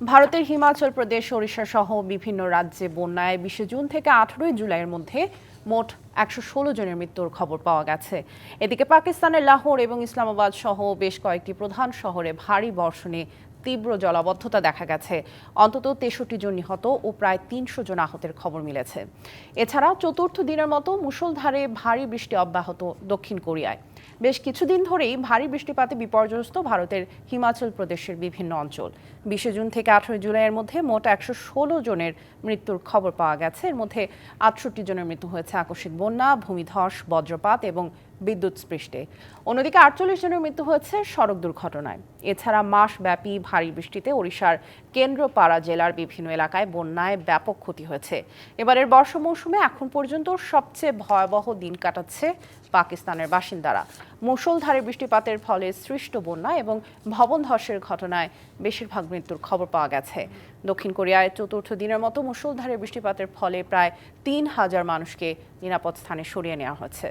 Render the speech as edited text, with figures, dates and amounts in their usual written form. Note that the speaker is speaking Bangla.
ভারতের হিমাচল প্রদেশ, ওড়িশা সহ বিভিন্ন রাজ্যে বন্যায় ২০ জুন থেকে ১৮ জুলাইয়ের মধ্যে মোট ১১৬ জনের মৃত্যুর খবর পাওয়া গেছে। এদিকে পাকিস্তানের লাহোর এবং ইসলামাবাদ সহ বেশ কয়েকটি প্রধান শহরে ভারী বর্ষণে তীব্র জলাবদ্ধতা দেখা গেছে। অন্তত ৬৩ জন নিহত ও প্রায় ৩০০ জন আহতের খবর মিলেছে। এছাড়া চতুর্থ দিনের মতো মুষলধারে ভারী বৃষ্টি অব্যাহত দক্ষিণ কোরিয়ায়। বেশ কিছুদিন ধরেই ভারী বৃষ্টিপাতে বিপর্যস্ত ভারতের হিমাচল প্রদেশের বিভিন্ন অঞ্চল। ২০ জুন থেকে ১৮ জুলাইয়ের মধ্যে মোট ১১৬ জনের মৃত্যুর খবর পাওয়া গেছে। এর মধ্যে ৬৮ জনের মৃত্যু হয়েছে আকস্মিক বন্যা, ভূমিধস, বজ্রপাত এবং বিদ্যুৎস্পৃষ্টে। অন্যদিকে ৪৮ জনের মৃত্যু হয়েছে সড়ক দুর্ঘটনায়। এছাড়া মাসব্যাপী ভারী বৃষ্টিতে ওড়িশার কেন্দ্রপাড়া জেলার বিভিন্ন এলাকায় বন্যায় ব্যাপক ক্ষতি হয়েছে। এবারের বর্ষা মৌসুমে এখন পর্যন্ত সবচেয়ে ভয়াবহ দিন কাটাচ্ছে পাকিস্তানের বাসিন্দারা। মুষলধারে বৃষ্টিপাতের ফলে সৃষ্ট বন্যা এবং ভবন ধসের ঘটনায় বেশিরভাগ মৃত্যুর খবর পাওয়া গেছে। দক্ষিণ কোরিয়ায় চতুর্থ দিনের মতো মুষলধারে বৃষ্টিপাতের ফলে প্রায় ৩,০০০ মানুষকে নিরাপদ স্থানে সরিয়ে নেওয়া হয়েছে।